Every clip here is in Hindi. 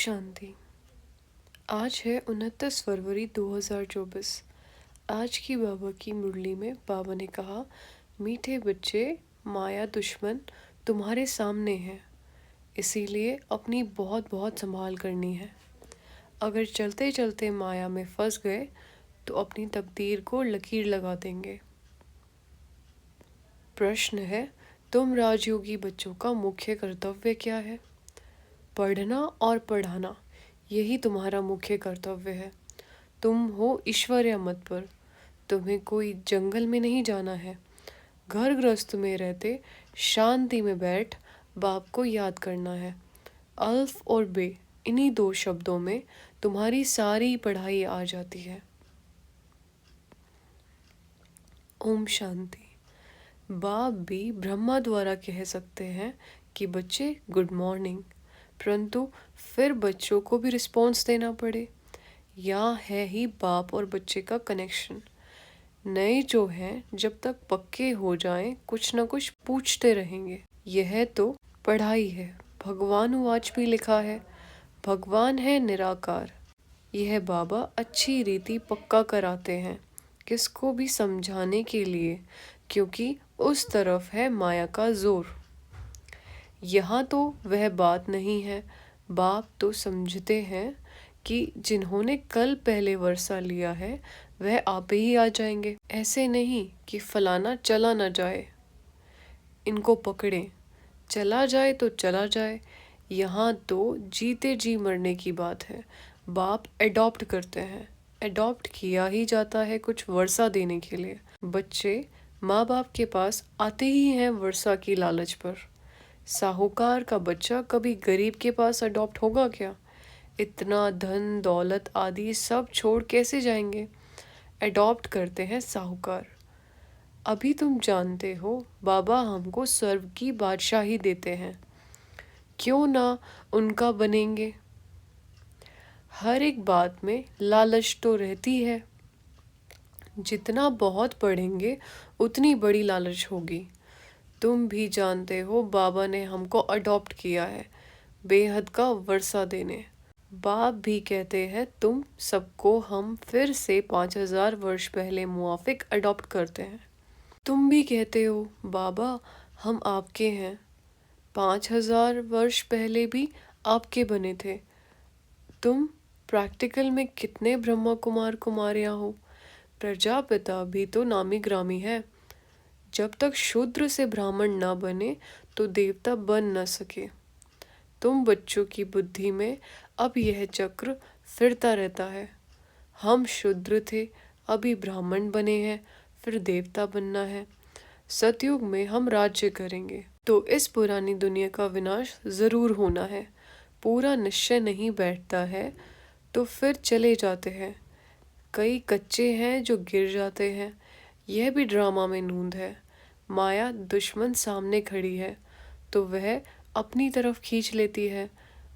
शांति। आज है 29 फरवरी 2024। आज की बाबा की मुरली में बाबा ने कहा, मीठे बच्चे, माया दुश्मन तुम्हारे सामने है, इसीलिए अपनी बहुत बहुत संभाल करनी है। अगर चलते चलते माया में फंस गए तो अपनी तकदीर को लकीर लगा देंगे। प्रश्न है, तुम राजयोगी बच्चों का मुख्य कर्तव्य क्या है? पढ़ना और पढ़ाना, यही तुम्हारा मुख्य कर्तव्य है। तुम हो ईश्वर या मत पर, तुम्हें कोई जंगल में नहीं जाना है। घर गृहस्थ में रहते शांति में बैठ बाप को याद करना है। अल्फ और बे, इन्हीं दो शब्दों में तुम्हारी सारी पढ़ाई आ जाती है। ओम शांति। बाप भी ब्रह्मा द्वारा कह सकते हैं कि बच्चे गुड मॉर्निंग, परंतु फिर बच्चों को भी रिस्पॉन्स देना पड़े। यहाँ है ही बाप और बच्चे का कनेक्शन। नए जो हैं जब तक पक्के हो जाएं कुछ न कुछ पूछते रहेंगे। यह तो पढ़ाई है। भगवान वाच भी लिखा है, भगवान है निराकार। यह बाबा अच्छी रीति पक्का कराते हैं, किसको भी समझाने के लिए, क्योंकि उस तरफ है माया का जोर। यहाँ तो वह बात नहीं है। बाप तो समझते हैं कि जिन्होंने कल पहले वर्षा लिया है वह आप ही आ जाएंगे। ऐसे नहीं कि फलाना चला न जाए, इनको पकड़े, चला जाए तो चला जाए। यहाँ तो जीते जी मरने की बात है। बाप एडॉप्ट करते हैं, एडॉप्ट किया ही जाता है कुछ वर्षा देने के लिए। बच्चे माँ बाप के पास आते ही हैं वर्षा की लालच पर। साहूकार का बच्चा कभी गरीब के पास अडॉप्ट होगा क्या? इतना धन दौलत आदि सब छोड़ कैसे जाएंगे? अडॉप्ट करते हैं साहूकार। अभी तुम जानते हो बाबा हमको स्वर्ग की बादशाही देते हैं, क्यों ना उनका बनेंगे? हर एक बात में लालच तो रहती है। जितना बहुत पढ़ेंगे उतनी बड़ी लालच होगी। तुम भी जानते हो बाबा ने हमको अडॉप्ट किया है बेहद का वर्षा देने। बाप भी कहते हैं तुम सबको हम फिर से 5000 वर्ष पहले मुआफिक अडॉप्ट करते हैं। तुम भी कहते हो बाबा हम आपके हैं, 5000 वर्ष पहले भी आपके बने थे। तुम प्रैक्टिकल में कितने ब्रह्मा कुमार कुमारियां हो? प्रजापिता भी तो नामी ग्रामी है। जब तक शूद्र से ब्राह्मण ना बने तो देवता बन न सके। तुम बच्चों की बुद्धि में अब यह चक्र फिरता रहता है। हम शूद्र थे, अभी ब्राह्मण बने हैं, फिर देवता बनना है। सतयुग में हम राज्य करेंगे, तो इस पुरानी दुनिया का विनाश जरूर होना है। पूरा निश्चय नहीं बैठता है तो फिर चले जाते हैं। कई कच्चे हैं जो गिर जाते हैं। यह भी ड्रामा में नूंद है। माया दुश्मन सामने खड़ी है तो वह अपनी तरफ खींच लेती है।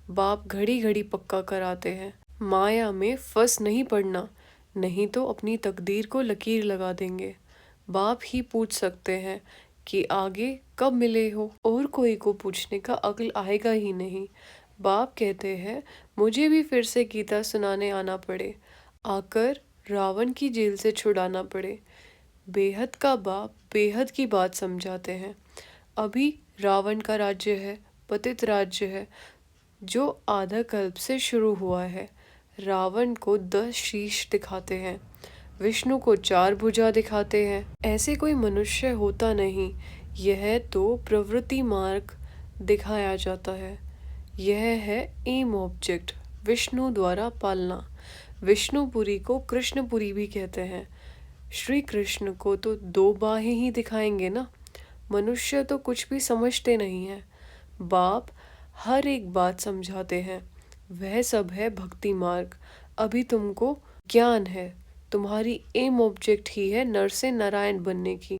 बाप घड़ी घड़ी पक्का कराते हैं, माया में फंस नहीं पड़ना, नहीं तो अपनी तकदीर को लकीर लगा देंगे। बाप ही पूछ सकते हैं कि आगे कब मिले हो, और कोई को पूछने का अक्ल आएगा ही नहीं। बाप कहते हैं मुझे भी फिर से गीता सुनाने आना पड़े, आकर रावण की जेल से छुड़ाना पड़े। बेहद का बाप बेहद की बात समझाते हैं। अभी रावण का राज्य है, पतित राज्य है, जो आधा कल्प से शुरू हुआ है। रावण को 10 शीश दिखाते हैं, विष्णु को 4 भुजा दिखाते हैं। ऐसे कोई मनुष्य होता नहीं। यह तो प्रवृत्ति मार्ग दिखाया जाता है। यह है एम ऑब्जेक्ट, विष्णु द्वारा पालना। विष्णुपुरी को कृष्णपुरी भी कहते हैं। श्री कृष्ण को तो 2 बाहें ही दिखाएंगे ना। मनुष्य तो कुछ भी समझते नहीं है। बाप हर एक बात समझाते हैं। वह सब है भक्ति मार्ग। अभी तुमको ज्ञान है, तुम्हारी एम ऑब्जेक्ट ही है नर से नारायण बनने की।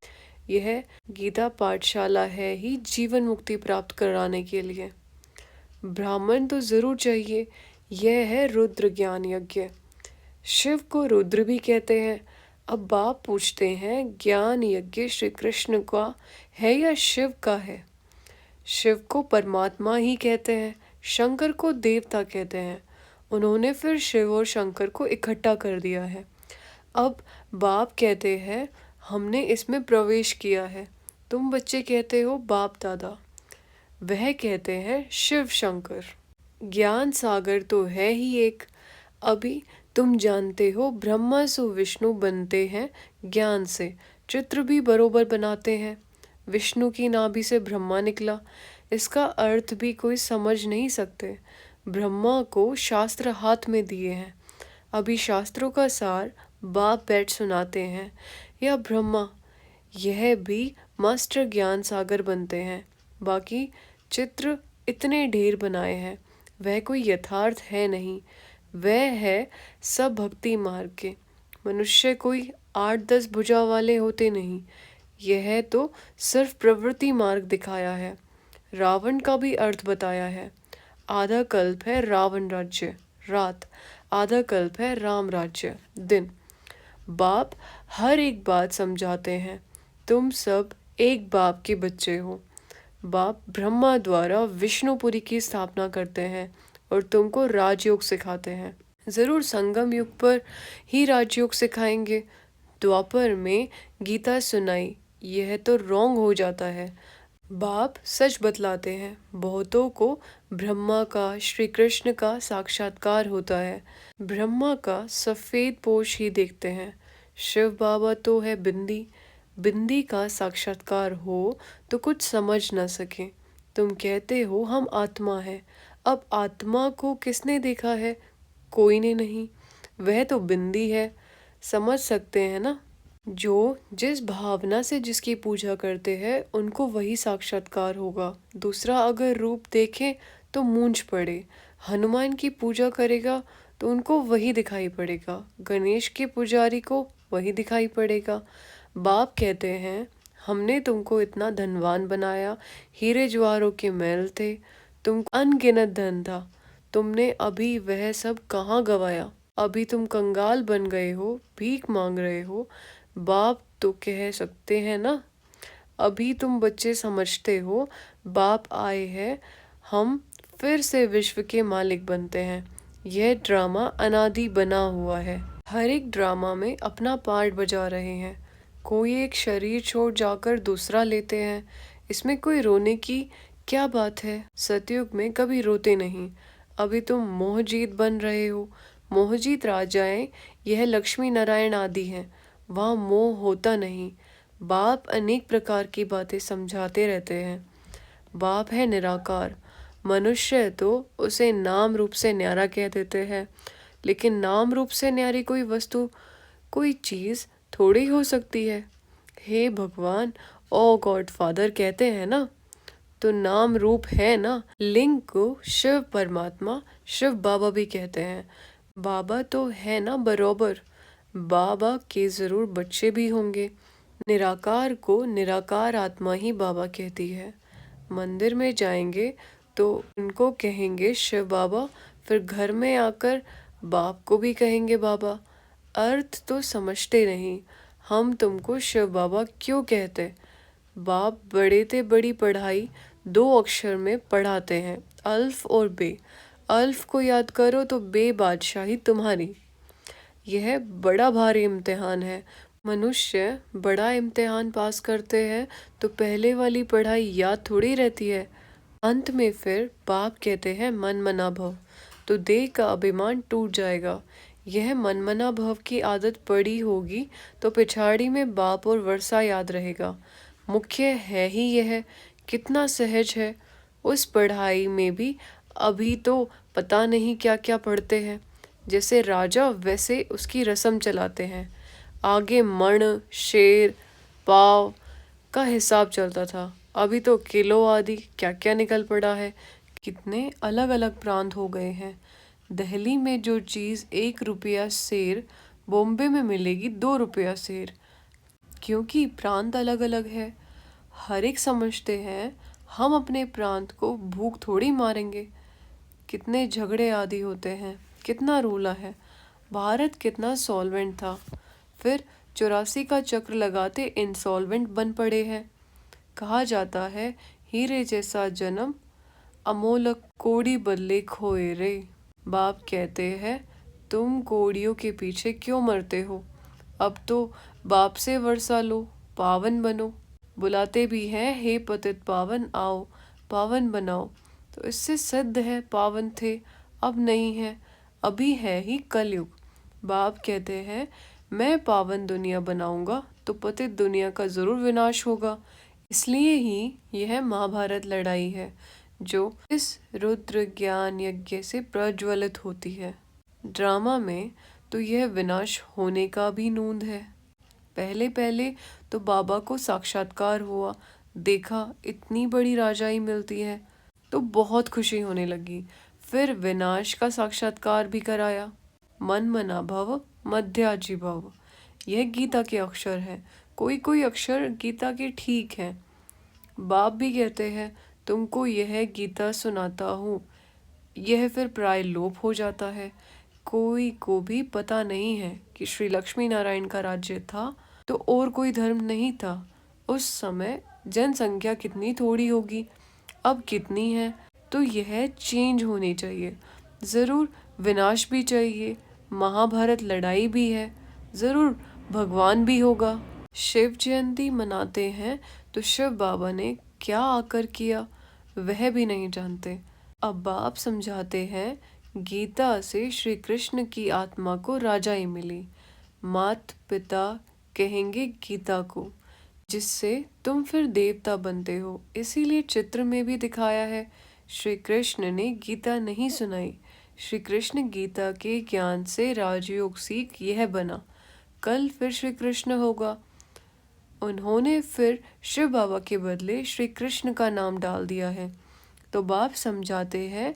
यह गीता पाठशाला है ही जीवन मुक्ति प्राप्त कराने के लिए। ब्राह्मण तो जरूर चाहिए। यह है रुद्र ज्ञान यज्ञ। शिव को रुद्र भी कहते हैं। अब बाप पूछते हैं ज्ञान यज्ञ श्री कृष्ण का है या शिव का है? शिव को परमात्मा ही कहते हैं, शंकर को देवता कहते हैं। उन्होंने फिर शिव और शंकर को इकट्ठा कर दिया है। अब बाप कहते हैं हमने इसमें प्रवेश किया है। तुम बच्चे कहते हो बाप दादा। वह कहते हैं शिव शंकर। ज्ञान सागर तो है ही एक। अभी तुम जानते हो ब्रह्मा सो विष्णु बनते हैं ज्ञान से। चित्र भी बरोबर बनाते हैं। विष्णु की नाभि से ब्रह्मा निकला, इसका अर्थ भी कोई समझ नहीं सकते। ब्रह्मा को शास्त्र हाथ में दिए हैं। अभी शास्त्रों का सार बाप बैठ सुनाते हैं या ब्रह्मा। यह भी मास्टर ज्ञान सागर बनते हैं। बाकी चित्र इतने ढेर बनाए हैं, वह कोई यथार्थ है नहीं। वह है सब भक्ति मार्ग के। मनुष्य कोई 8-10 भुजा वाले होते नहीं। यह तो सिर्फ प्रवृत्ति मार्ग दिखाया है। रावण का भी अर्थ बताया है। आधा कल्प है रावण राज्य रात, आधा कल्प है राम राज्य दिन। बाप हर एक बात समझाते हैं। तुम सब एक बाप के बच्चे हो। बाप ब्रह्मा द्वारा विष्णुपुरी की स्थापना करते हैं और तुमको राजयोग सिखाते हैं। जरूर संगम युग पर ही राजयोग सिखाएंगे। द्वापर में गीता सुनाई, यह तो रॉन्ग हो जाता है। बाप सच बतलाते हैं। बहुतों को ब्रह्मा का, श्री कृष्ण का साक्षात्कार होता है। ब्रह्मा का सफेद पोश ही देखते हैं। शिव बाबा तो है बिंदी। बिंदी का साक्षात्कार हो तो कुछ समझ न सके। तुम कहते हो हम आत्मा है। अब आत्मा को किसने देखा है? कोई ने नहीं। वह तो बिंदी है। समझ सकते हैं ना? जो जिस भावना से जिसकी पूजा करते हैं उनको वही साक्षात्कार होगा। दूसरा अगर रूप देखे तो मूंझ पड़े। हनुमान की पूजा करेगा तो उनको वही दिखाई पड़ेगा। गणेश के पुजारी को वही दिखाई पड़ेगा। बाप कहते हैं हमने तुमको इतना धनवान बनाया, हीरे ज्वारों के महल थे, तुम अनगिनत धन था। तुमने अभी वह सब कहाँ गवाया? अभी तुम कंगाल बन गए हो, भीख मांग रहे हो। बाप तो कह सकते हैं ना। अभी तुम बच्चे समझते हो बाप आए हैं, हम फिर से विश्व के मालिक बनते हैं। यह ड्रामा अनादि बना हुआ है। हर एक ड्रामा में अपना पार्ट बजा रहे हैं। कोई एक शरीर छोड़ जाकर दूसरा लेते हैं। इसमें कोई रोने की क्या बात है? सतयुग में कभी रोते नहीं। अभी तुम मोहजीत बन रहे हो। मोहजीत राजाएं यह लक्ष्मी नारायण आदि हैं। वहाँ मोह होता नहीं। बाप अनेक प्रकार की बातें समझाते रहते हैं। बाप है निराकार। मनुष्य तो उसे नाम रूप से न्यारा कह देते हैं, लेकिन नाम रूप से न्यारी कोई वस्तु, कोई चीज़ थोड़ी हो सकती है। हे भगवान, ओ गॉड फादर कहते हैं ना, तो नाम रूप है ना। लिंग को शिव परमात्मा, शिव बाबा भी कहते हैं। बाबा तो है ना बरोबर। बाबा के जरूर बच्चे भी होंगे। निराकार को निराकार आत्मा ही बाबा कहती है। मंदिर में जाएंगे तो उनको कहेंगे शिव बाबा, फिर घर में आकर बाप को भी कहेंगे बाबा। अर्थ तो समझते नहीं। हम तुमको शिव बाबा क्यों कहते? बाप बड़े थे बड़ी पढ़ाई 2 अक्षर में पढ़ाते हैं, अल्फ और बे। अल्फ को याद करो तो बे बादशाही तुम्हारी। यह बड़ा भारी इम्तिहान है। मनुष्य बड़ा इम्तिहान पास करते हैं तो पहले वाली पढ़ाई याद थोड़ी रहती है। अंत में फिर बाप कहते हैं मन मना भव, तो देह का अभिमान टूट जाएगा। यह मनमना भव की आदत पड़ी होगी तो पिछाड़ी में बाप और वर्षा याद रहेगा। मुख्य है ही यह। कितना सहज है। उस पढ़ाई में भी अभी तो पता नहीं क्या क्या पढ़ते हैं। जैसे राजा वैसे उसकी रस्म चलाते हैं। आगे मण, शेर, पाव का हिसाब चलता था। अभी तो किलो आदि क्या क्या निकल पड़ा है। कितने अलग अलग प्रांत हो गए हैं। दिल्ली में जो चीज़ 1 रुपया सेर, बॉम्बे में मिलेगी 2 रुपया सेर, क्योंकि प्रांत अलग अलग है। हर एक समझते हैं हम अपने प्रांत को भूख थोड़ी मारेंगे। कितने झगड़े आदि होते हैं, कितना रूला है। भारत कितना सॉल्वेंट था, फिर 84 का चक्र लगाते इंसॉल्वेंट बन पड़े हैं। कहा जाता है हीरे जैसा जन्म अमोलक कोड़ी बदले खोए रे। बाप कहते हैं, तुम कोड़ियों के पीछे क्यों मरते हो? अब तो बाप से वर्षा लो, पावन बनो। बुलाते भी हैं, हे पतित पावन आओ, पावन बनाओ। तो इससे सिद्ध है पावन थे, अब नहीं है, अभी है ही कलयुग। बाप कहते हैं, मैं पावन दुनिया बनाऊंगा तो पतित दुनिया का जरूर विनाश होगा। इसलिए ही यह महाभारत लड़ाई है जो इस रुद्र ज्ञान यज्ञ से प्रज्वलित होती है। ड्रामा में तो यह विनाश होने का भी नूंद है। पहले पहले तो बाबा को साक्षात्कार हुआ, देखा इतनी बड़ी राजाई मिलती है तो बहुत खुशी होने लगी। फिर विनाश का साक्षात्कार भी कराया। मन मना भव मध्याजी भव, यह गीता के अक्षर है। कोई कोई अक्षर गीता के ठीक हैं। बाप भी कहते हैं, तुमको यह गीता सुनाता हूँ, यह फिर प्राय लोप हो जाता है। कोई को भी पता नहीं है कि श्री लक्ष्मी नारायण का राज्य था तो और कोई धर्म नहीं था। उस समय जनसंख्या कितनी थोड़ी होगी, अब कितनी है, तो यह चेंज होनी चाहिए। ज़रूर विनाश भी चाहिए, महाभारत लड़ाई भी है, ज़रूर भगवान भी होगा। शिव जयंती मनाते हैं तो शिव बाबा ने क्या आकर किया वह भी नहीं जानते। अब बाप समझाते हैं, गीता से श्री कृष्ण की आत्मा को राजाई मिली। मात पिता कहेंगे गीता को, जिससे तुम फिर देवता बनते हो। इसीलिए चित्र में भी दिखाया है, श्री कृष्ण ने गीता नहीं सुनाई। श्री कृष्ण गीता के ज्ञान से राजयोग सीख यह बना, कल फिर श्री कृष्ण होगा। उन्होंने फिर शिव बाबा के बदले श्री कृष्ण का नाम डाल दिया है। तो बाप समझाते हैं,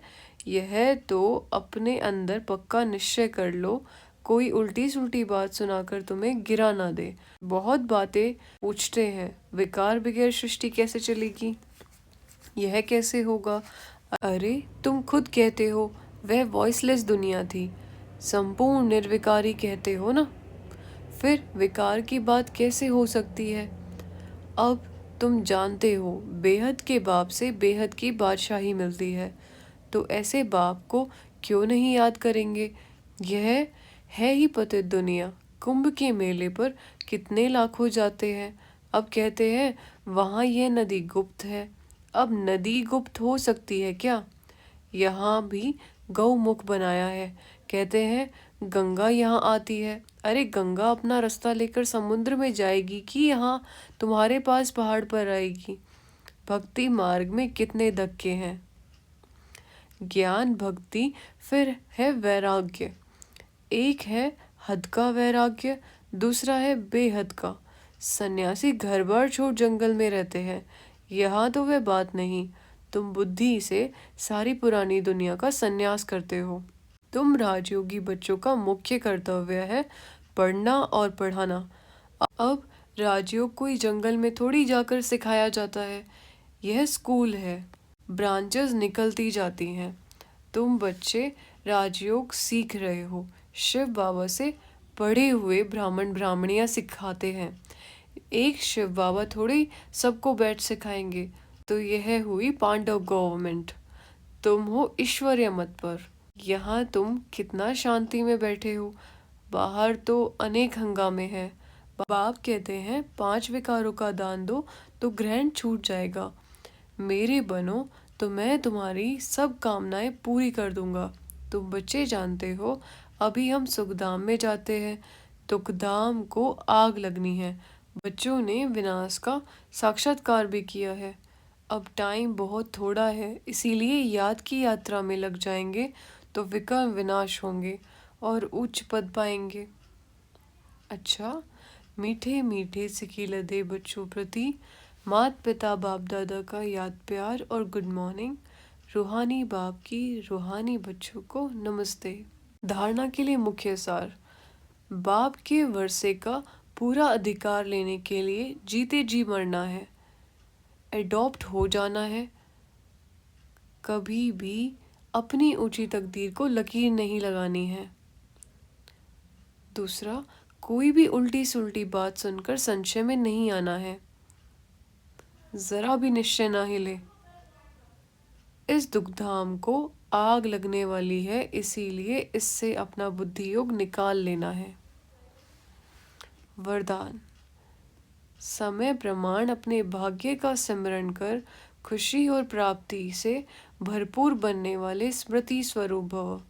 यह तो अपने अंदर पक्का निश्चय कर लो, कोई उल्टी सुल्टी बात सुनाकर तुम्हें गिरा ना दे। बहुत बातें पूछते हैं, विकार बगैर सृष्टि कैसे चलेगी, यह कैसे होगा? अरे तुम खुद कहते हो वह वॉइसलेस दुनिया थी, संपूर्ण निर्विकारी कहते हो ना, फिर विकार की बात कैसे हो सकती है? अब तुम जानते हो बेहद के बाप से बेहद की बादशाही मिलती है, तो ऐसे बाप को क्यों नहीं याद करेंगे? यह है ही पतित दुनिया। कुंभ के मेले पर कितने लाखों जाते हैं। अब कहते हैं वहाँ यह नदी गुप्त है। अब नदी गुप्त हो सकती है क्या? यहाँ भी गौमुख बनाया है, कहते हैं गंगा यहाँ आती है। अरे गंगा अपना रास्ता लेकर समुद्र में जाएगी कि यहाँ तुम्हारे पास पहाड़ पर आएगी? भक्ति मार्ग में कितने धक्के हैं। ज्ञान भक्ति फिर है वैराग्य। एक है हद का वैराग्य, दूसरा है बेहद का। सन्यासी घर बार छोड़ जंगल में रहते हैं, यहाँ तो वह बात नहीं। तुम बुद्धि से सारी पुरानी दुनिया का सन्यास करते हो। तुम राजयोगी बच्चों का मुख्य कर्तव्य है पढ़ना और पढ़ाना। अब राजयोग कोई जंगल में थोड़ी जाकर सिखाया जाता है, यह स्कूल है, ब्रांचेस निकलती जाती हैं। तुम बच्चे राजयोग सीख रहे हो, शिव बाबा से पढ़े हुए ब्राह्मण ब्राह्मणियाँ सिखाते हैं। एक शिव बाबा थोड़ी सबको बैठ सिखाएंगे। तो यह हुई पांडव गवर्नमेंट, तुम हो ईश्वरीय मत पर। यहाँ तुम कितना शांति में बैठे हो, बाहर तो अनेक हंगामे हैं। बाप कहते हैं 5 विकारों का दान दो तो ग्रहण छूट जाएगा। मेरे बनो तो मैं तुम्हारी सब कामनाएं पूरी कर दूंगा। तुम बच्चे जानते हो, अभी हम सुखधाम में जाते हैं, दुखधाम को आग लगनी है। बच्चों ने विनाश का साक्षात्कार भी किया है। अब टाइम बहुत थोड़ा है, इसीलिए याद की यात्रा में लग जाएंगे तो विकर्म विनाश होंगे और उच्च पद पाएंगे। अच्छा, मीठे मीठे सिकी लदे बच्चों प्रति मात पिता बाप दादा का याद प्यार और गुड मॉर्निंग। रूहानी बाप की रूहानी बच्चों को नमस्ते। धारणा के लिए मुख्य सार, बाप के वर्षे का पूरा अधिकार लेने के लिए जीते जी मरना है, एडॉप्ट हो जाना है। कभी भी अपनी ऊंची तकदीर को लकीर नहीं लगानी है। दूसरा, कोई भी उल्टी सुल्टी बात सुनकर संशय में नहीं आना है, जरा भी निश्चय ना हिले। इस दुग्धाम को आग लगने वाली है, इसीलिए इससे अपना बुद्धि योग निकाल लेना है। वरदान। समय प्रमाण अपने भाग्य का सिमरण कर खुशी और प्राप्ति से भरपूर बनने वाले स्मृति स्वरूप भव।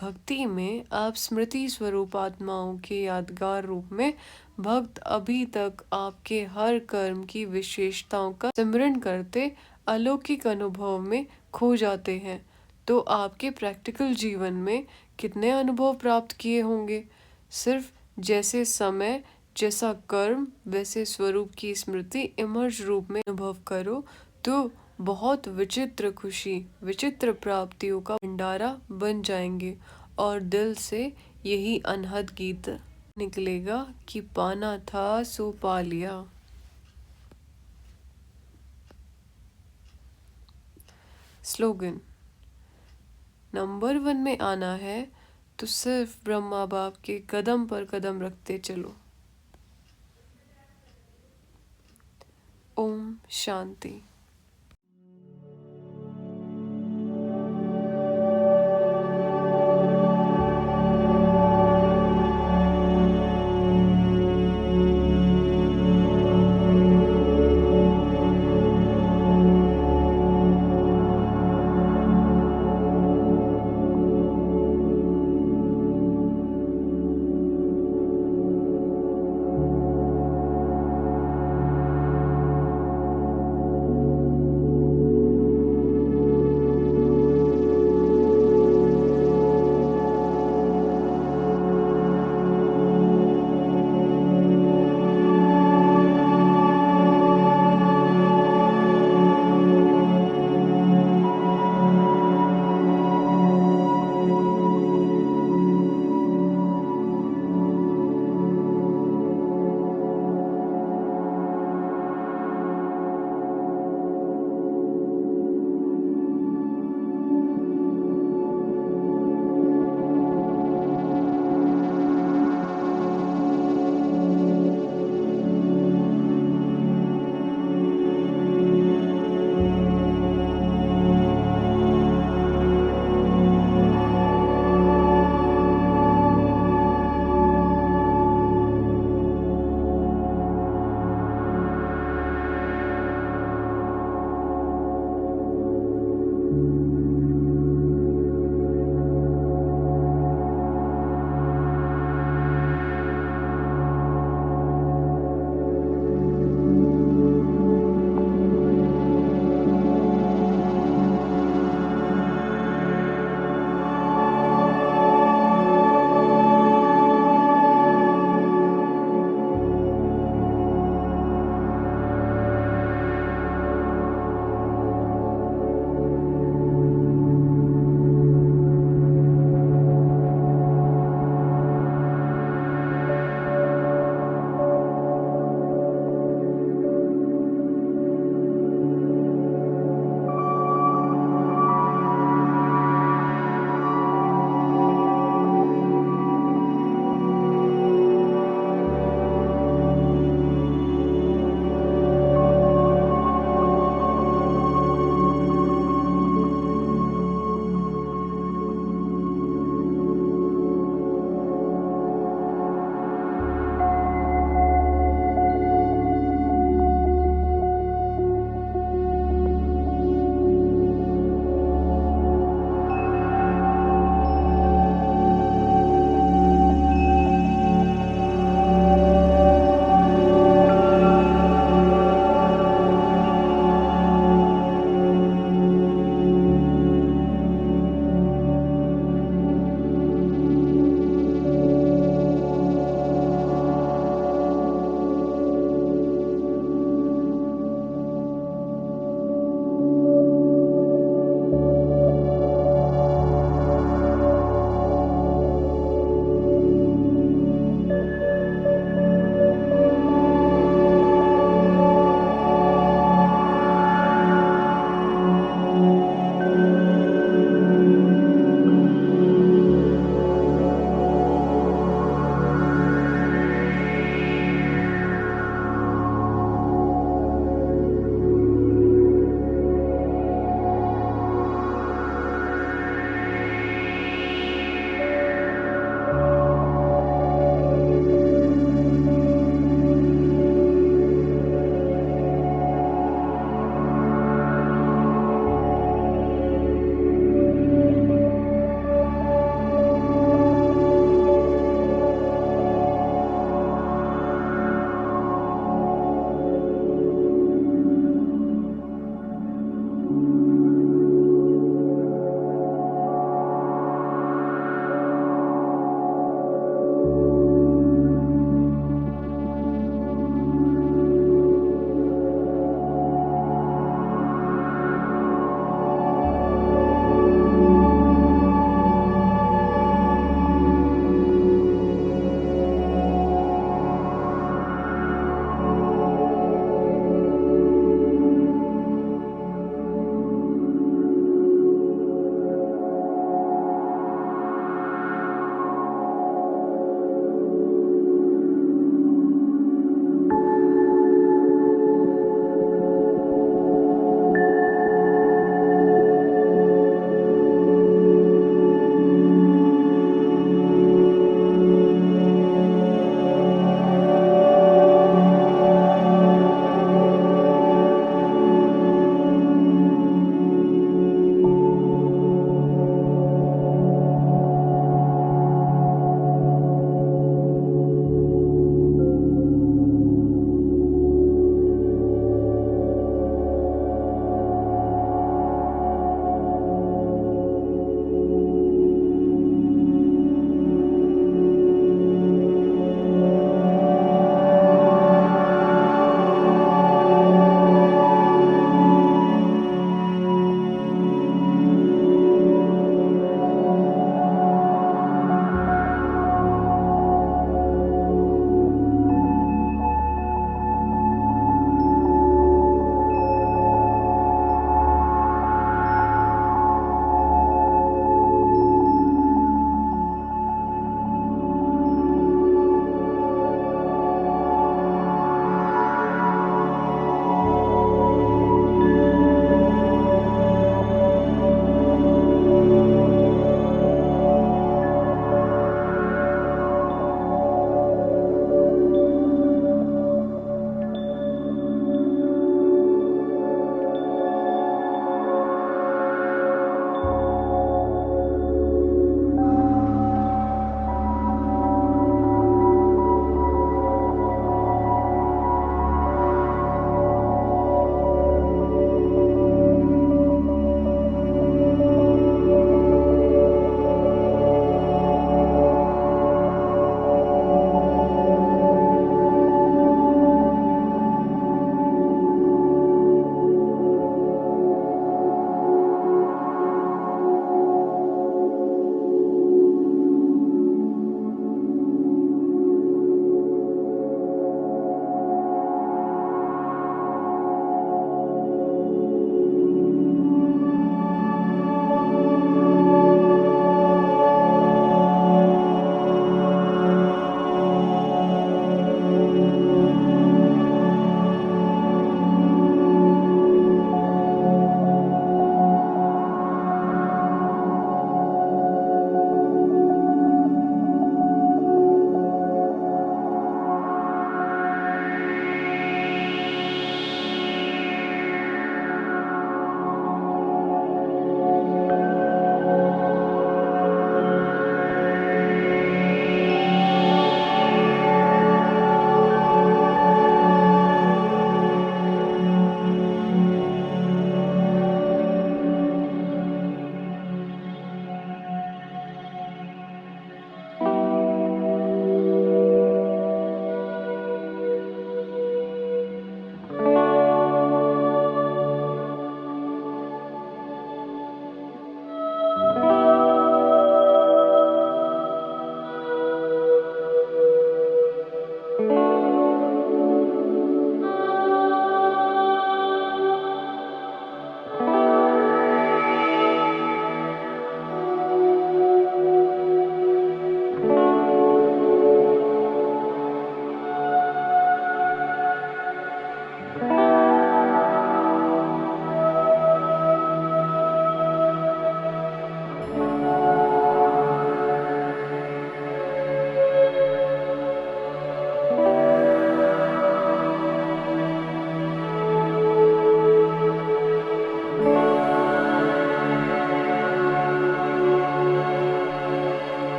भक्ति में आप स्मृति स्वरूप आत्माओं के यादगार रूप में भक्त अभी तक आपके हर कर्म की विशेषताओं का सिमरण करते अलौकिक अनुभव में खो जाते हैं। तो आपके प्रैक्टिकल जीवन में कितने अनुभव प्राप्त किए होंगे। सिर्फ जैसे समय, जैसा कर्म, वैसे स्वरूप की स्मृति इमर्ज रूप में अनुभव करो तो बहुत विचित्र खुशी, विचित्र प्राप्तियों का भंडारा बन जाएंगे और दिल से यही अनहद गीत निकलेगा कि पाना था सो पा लिया। स्लोगन। नंबर 1 में आना है तो सिर्फ ब्रह्मा बाप के कदम पर कदम रखते चलो। ओम शांति।